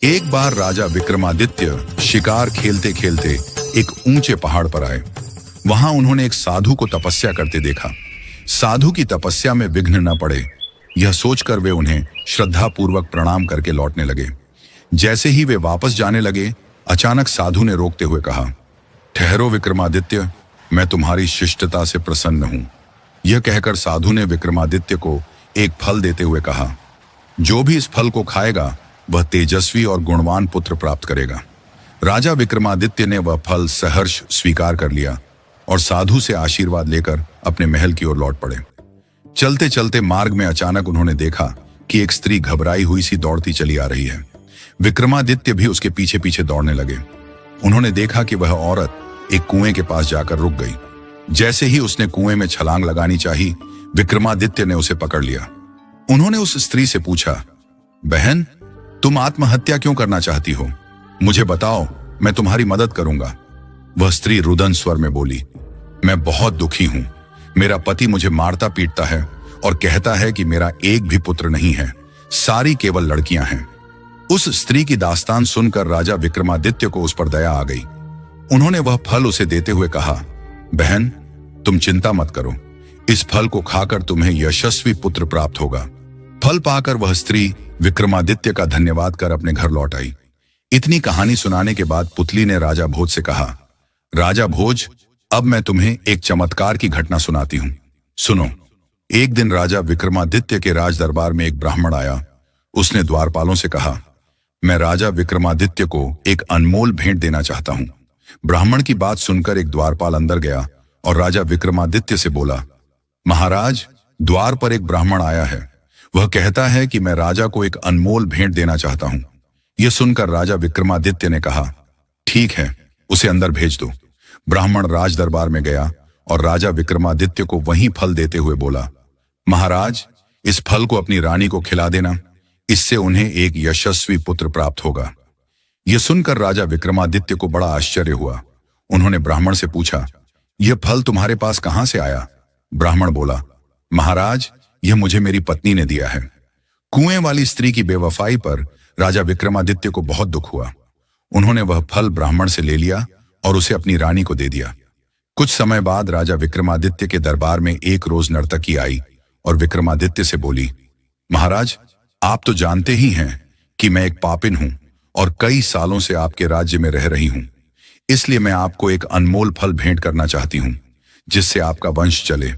एक बार राजा विक्रमादित्य शिकार खेलते खेलते एक ऊंचे पहाड़ पर आए। वहां उन्होंने एक साधु को तपस्या करते देखा। साधु की तपस्या में विघ्न न पड़े, यह सोचकर वे उन्हें श्रद्धापूर्वक प्रणाम करके लौटने लगे। जैसे ही वे वापस जाने लगे, अचानक साधु ने रोकते हुए कहा, ठहरो विक्रमादित्य, मैं तुम्हारी शिष्टता से प्रसन्न हूं। यह कहकर साधु ने विक्रमादित्य को एक फल देते हुए कहा, जो भी इस फल को खाएगा वह तेजस्वी और गुणवान पुत्र प्राप्त करेगा। राजा विक्रमादित्य ने वह फल सहर्ष स्वीकार कर लिया और साधु से आशीर्वाद लेकर अपने महल की ओर लौट पड़े। चलते चलते मार्ग में अचानक उन्होंने देखा कि एक स्त्री घबराई हुई सी दौड़ती चली आ रही है। विक्रमादित्य भी उसके पीछे पीछे दौड़ने लगे। उन्होंने देखा कि वह औरत एक कुएं के पास जाकर रुक गई। जैसे ही उसने कुएं में छलांग लगानी चाही, विक्रमादित्य ने उसे पकड़ लिया। उन्होंने उस स्त्री से पूछा, बहन, तुम आत्महत्या क्यों करना चाहती हो? मुझे बताओ, मैं तुम्हारी मदद करूंगा। वह स्त्री रुदन स्वर में बोली, मैं बहुत दुखी हूं। मेरा पति मुझे मारता पीटता है और कहता है कि मेरा एक भी पुत्र नहीं है, सारी केवल लड़कियां हैं। उस स्त्री की दास्तान सुनकर राजा विक्रमादित्य को उस पर दया आ गई। उन्होंने वह फल उसे देते हुए कहा, बहन, तुम चिंता मत करो, इस फल को खाकर तुम्हें यशस्वी पुत्र प्राप्त होगा। फल पाकर वह स्त्री विक्रमादित्य का धन्यवाद कर अपने घर लौट आई। इतनी कहानी सुनाने के बाद पुतली ने राजा भोज से कहा, राजा भोज, अब मैं तुम्हें एक चमत्कार की घटना सुनाती हूं, सुनो। एक दिन राजा विक्रमादित्य के राज दरबार में एक ब्राह्मण आया। उसने द्वारपालों से कहा, मैं राजा विक्रमादित्य को एक अनमोल भेंट देना चाहता हूं। ब्राह्मण की बात सुनकर एक द्वारपाल अंदर गया और राजा विक्रमादित्य से बोला, महाराज, द्वार पर एक ब्राह्मण आया है। वह कहता है कि मैं राजा को एक अनमोल भेंट देना चाहता हूं। यह सुनकर राजा विक्रमादित्य ने कहा, ठीक है, उसे अंदर भेज दो। ब्राह्मण राज दरबार में गया और राजा विक्रमादित्य को वहीं फल देते हुए बोला, महाराज, इस फल को अपनी रानी को खिला देना, इससे उन्हें एक यशस्वी पुत्र प्राप्त होगा। यह सुनकर राजा विक्रमादित्य को बड़ा आश्चर्य हुआ। उन्होंने ब्राह्मण से पूछा, यह फल तुम्हारे पास कहां से आया? ब्राह्मण बोला, महाराज, यह मुझे मेरी पत्नी ने दिया है। कुएं वाली स्त्री की बेवफाई पर राजा विक्रमादित्य को बहुत दुख हुआ। उन्होंने वह फल ब्राह्मण से ले लिया और उसे अपनी रानी को दे दिया। कुछ समय बाद राजा विक्रमादित्य के दरबार में एक रोज नर्तकी आई और विक्रमादित्य से बोली, महाराज, आप तो जानते ही हैं कि मैं एक पापिन हूं और कई सालों से आपके राज्य में रह रही हूं। इसलिए मैं आपको एक अनमोल फल भेंट करना चाहती हूं, जिससे आपका वंश चले।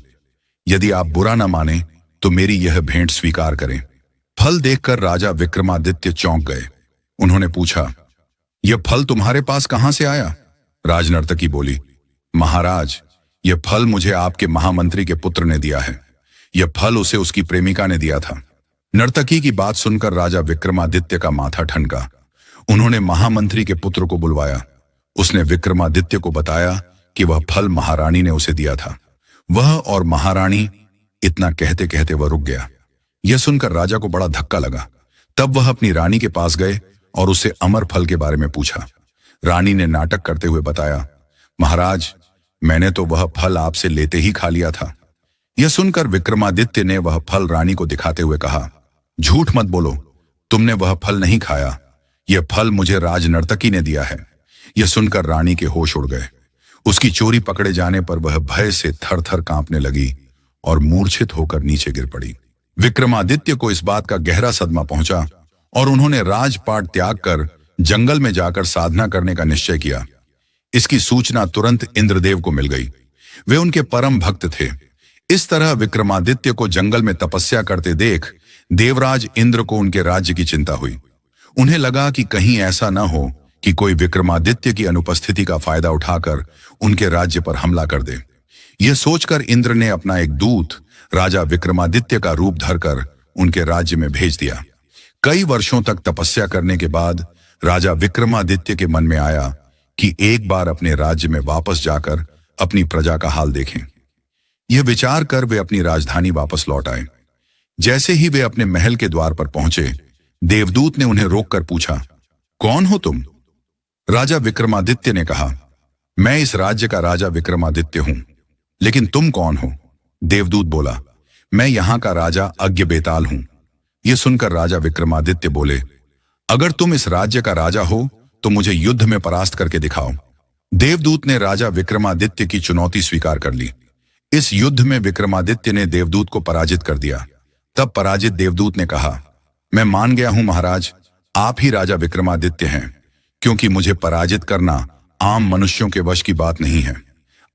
यदि आप बुरा न माने तो मेरी यह भेंट स्वीकार करें। फल देखकर राजा विक्रमादित्य चौंक गए। उन्होंने पूछा, यह फल तुम्हारे पास कहां से आया? राजनर्तकी बोली, महाराज, यह फल मुझे आपके महामंत्री के पुत्र ने दिया है। यह फल उसे उसकी प्रेमिका ने दिया था। नर्तकी की बात सुनकर राजा विक्रमादित्य का माथा ठनका। उन्होंने महामंत्री के पुत्र को बुलवाया। उसने विक्रमादित्य को बताया कि वह फल महारानी ने उसे दिया था। वह और महारानी, इतना कहते कहते वह रुक गया। यह सुनकर राजा को बड़ा धक्का लगा। तब वह अपनी रानी के पास गए और उससे अमर फल के बारे में पूछा। रानी ने नाटक करते हुए बताया, महाराज, मैंने तो वह फल आपसे लेते ही खा लिया था। यह सुनकर विक्रमादित्य ने वह फल रानी को दिखाते हुए कहा, झूठ मत बोलो, तुमने वह फल नहीं खाया। यह फल मुझे राजनर्तकी ने दिया है। यह सुनकर रानी के होश उड़ गए। उसकी चोरी पकड़े जाने पर वह भय से थर थर कांपने लगी और मूर्छित होकर नीचे गिर पड़ी। विक्रमादित्य को इस बात का गहरा सदमा पहुंचा और उन्होंने राजपाट त्याग कर जंगल में जाकर साधना करने का निश्चय किया। इसकी सूचना तुरंत इंद्रदेव को मिल गई। वे उनके परम भक्त थे। इस तरह विक्रमादित्य को जंगल में तपस्या करते देख देवराज इंद्र को उनके राज्य की चिंता हुई। उन्हें लगा कि कहीं ऐसा न हो कि कोई विक्रमादित्य की अनुपस्थिति का फायदा उठाकर उनके राज्य पर हमला कर दे। यह सोचकर इंद्र ने अपना एक दूत राजा विक्रमादित्य का रूप धरकर उनके राज्य में भेज दिया। कई वर्षों तक तपस्या करने के बाद राजा विक्रमादित्य के मन में आया कि एक बार अपने राज्य में वापस जाकर अपनी प्रजा का हाल देखें। यह विचार कर वे अपनी राजधानी वापस लौट आए। जैसे ही वे अपने महल के द्वार पर पहुंचे, देवदूत ने उन्हें रोककर पूछा, कौन हो तुम? राजा विक्रमादित्य ने कहा, मैं इस राज्य का राजा विक्रमादित्य हूं। लेकिन तुम कौन हो? देवदूत बोला, मैं यहां का राजा अज्ञ बेताल हूं। यह सुनकर राजा विक्रमादित्य बोले, अगर तुम इस राज्य का राजा हो तो मुझे युद्ध में परास्त करके दिखाओ। देवदूत ने राजा विक्रमादित्य की चुनौती स्वीकार कर ली। इस युद्ध में विक्रमादित्य ने देवदूत को पराजित कर दिया। तब पराजित देवदूत ने कहा, मैं मान गया हूं महाराज, आप ही राजा विक्रमादित्य हैं, क्योंकि मुझे पराजित करना आम मनुष्यों के वश की बात नहीं है।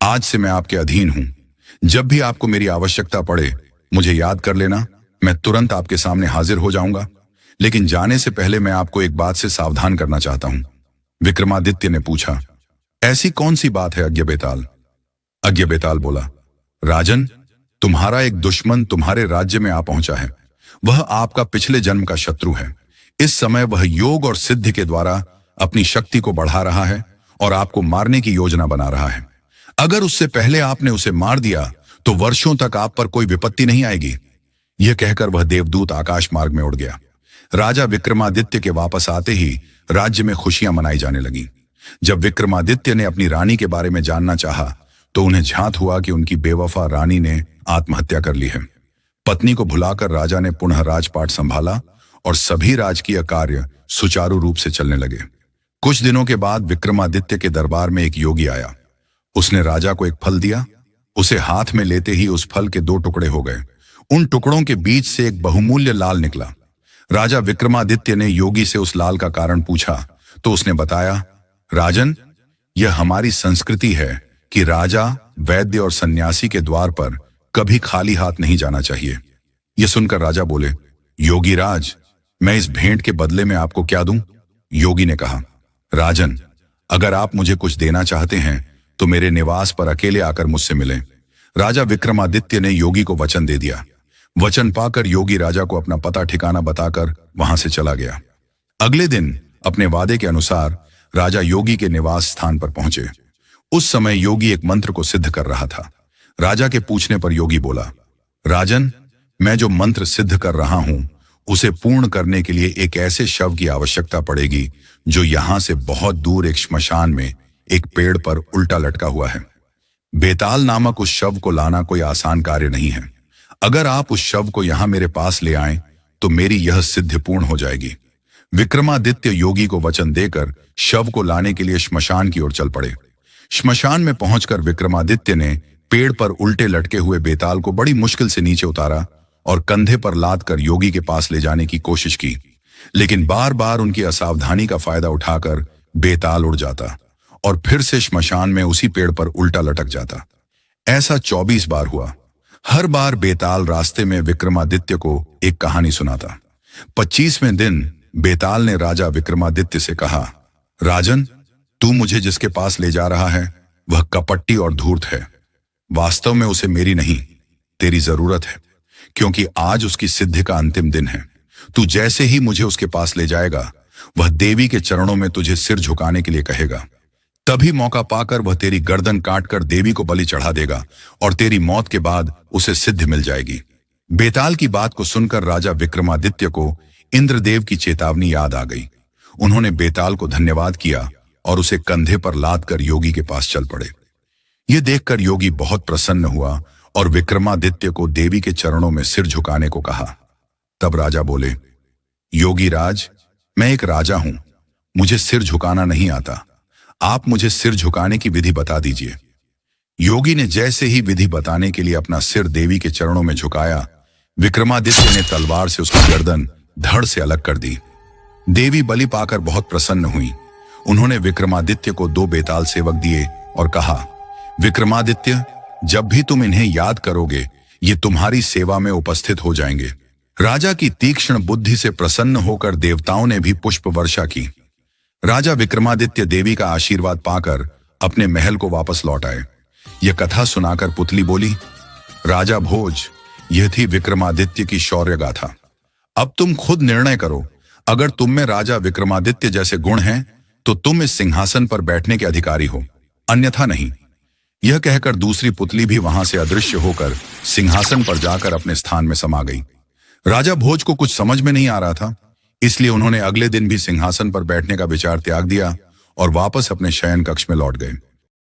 आज से मैं आपके अधीन हूं। जब भी आपको मेरी आवश्यकता पड़े मुझे याद कर लेना, मैं तुरंत आपके सामने हाजिर हो जाऊंगा। लेकिन जाने से पहले मैं आपको एक बात से सावधान करना चाहता हूं। विक्रमादित्य ने पूछा, ऐसी कौन सी बात है अज्ञ बेताल? अज्ञ बेताल बोला, राजन, तुम्हारा एक दुश्मन तुम्हारे राज्य में आ पहुंचा है। वह आपका पिछले जन्म का शत्रु है। इस समय वह योग और सिद्धि के द्वारा अपनी शक्ति को बढ़ा रहा है और आपको मारने की योजना बना रहा है। अगर उससे पहले आपने उसे मार दिया तो वर्षों तक आप पर कोई विपत्ति नहीं आएगी। यह कहकर वह देवदूत आकाश मार्ग में उड़ गया। राजा विक्रमादित्य के वापस आते ही राज्य में खुशियां मनाई जाने लगी। जब विक्रमादित्य ने अपनी रानी के बारे में जानना चाहा तो उन्हें झांत हुआ कि उनकी बेवफा रानी ने आत्महत्या कर ली है। पत्नी को भुलाकर राजा ने पुनः राजपाट संभाला और सभी राजकीय कार्य सुचारू रूप से चलने लगे। कुछ दिनों के बाद विक्रमादित्य के दरबार में एक योगी आया। उसने राजा को एक फल दिया। उसे हाथ में लेते ही उस फल के 2 टुकड़े हो गए। उन टुकड़ों के बीच से एक बहुमूल्य लाल निकला। राजा विक्रमादित्य ने योगी से उस लाल का कारण पूछा तो उसने बताया, राजन, यह हमारी संस्कृति है कि राजा, वैद्य और सन्यासी के द्वार पर कभी खाली हाथ नहीं जाना चाहिए। यह सुनकर राजा बोले, योगी राज, मैं इस भेंट के बदले में आपको क्या दूं? योगी ने कहा, राजन, अगर आप मुझे कुछ देना चाहते हैं तो मेरे निवास पर अकेले आकर मुझसे मिलें। राजा विक्रमादित्य ने योगी को वचन दे दिया। वचन पाकर योगी राजा को अपना पता ठिकाना बताकर वहां से चला गया। अगले दिन अपने वादे के अनुसार राजा योगी के निवास स्थान पर पहुंचे। उस समय योगी एक मंत्र को सिद्ध कर रहा था। राजा के पूछने पर योगी बोला, राजन, मैं जो मंत्र सिद्ध कर रहा हूं उसे पूर्ण करने के लिए एक ऐसे शव की आवश्यकता पड़ेगी जो यहां से बहुत दूर एक श्मशान में एक पेड़ पर उल्टा लटका हुआ है। बेताल नामक उस शव को लाना कोई आसान कार्य नहीं है। अगर आप उस शव को यहां मेरे पास ले आएं तो मेरी यह सिद्धि पूर्ण हो जाएगी। विक्रमादित्य योगी को वचन देकर शव को लाने के लिए श्मशान की ओर चल पड़े। श्मशान में पहुंचकर विक्रमादित्य ने पेड़ पर उल्टे लटके हुए बेताल को बड़ी मुश्किल से नीचे उतारा और कंधे पर लाद कर योगी के पास ले जाने की कोशिश की, लेकिन बार बार उनकी असावधानी का फायदा उठाकर बेताल उड़ जाता और फिर से श्मशान में उसी पेड़ पर उल्टा लटक जाता। ऐसा 24 बार हुआ। हर बार बेताल रास्ते में विक्रमादित्य को एक कहानी सुनाता। 25वें दिन बेताल ने राजा विक्रमादित्य से कहा, राजन, तू मुझे जिसके पास ले जा रहा है वह कपटी और धूर्त है। वास्तव में उसे मेरी नहीं, तेरी जरूरत है, क्योंकि आज उसकी सिद्धि का अंतिम दिन है। तू जैसे ही मुझे उसके पास ले जाएगा वह देवी के चरणों में तुझे सिर झुकाने के लिए कहेगा। तभी मौका पाकर वह तेरी गर्दन काटकर देवी को बलि चढ़ा देगा और तेरी मौत के बाद उसे सिद्धि मिल जाएगी। बेताल की बात को सुनकर राजा विक्रमादित्य को इंद्रदेव की चेतावनी याद आ गई। उन्होंने बेताल को धन्यवाद किया और उसे कंधे पर लाद कर योगी के पास चल पड़े। यह देखकर योगी बहुत प्रसन्न हुआ और विक्रमादित्य को देवी के चरणों में सिर झुकाने को कहा। तब राजा बोले, योगी राज, मैं एक राजा हूं, मुझे सिर झुकाना नहीं आता। आप मुझे सिर झुकाने की विधि बता दीजिए। योगी ने जैसे ही विधि बताने के लिए अपना सिर देवी के चरणों में झुकाया, विक्रमादित्य ने तलवार से उसकी गर्दन धड़ से अलग कर दी। देवी बलि पाकर बहुत प्रसन्न हुई। उन्होंने विक्रमादित्य को 2 बेताल सेवक दिए और कहा, विक्रमादित्य, जब भी तुम इन्हें याद करोगे ये तुम्हारी सेवा में उपस्थित हो जाएंगे। राजा की तीक्ष्ण बुद्धि से प्रसन्न होकर देवताओं ने भी पुष्प वर्षा की। राजा विक्रमादित्य देवी का आशीर्वाद पाकर अपने महल को वापस लौट आए। यह कथा सुनाकर पुतली बोली, राजा भोज, यह थी विक्रमादित्य की शौर्य गाथा। अब तुम खुद निर्णय करो, अगर तुम में राजा विक्रमादित्य जैसे गुण हैं तो तुम इस सिंहासन पर बैठने के अधिकारी हो, अन्यथा नहीं। यह कहकर दूसरी पुतली भी वहां से अदृश्य होकर सिंहासन पर जाकर अपने स्थान में समा गई। राजा भोज को कुछ समझ में नहीं आ रहा था, इसलिए उन्होंने अगले दिन भी सिंहासन पर बैठने का विचार त्याग दिया और वापस अपने शयन कक्ष में लौट गए।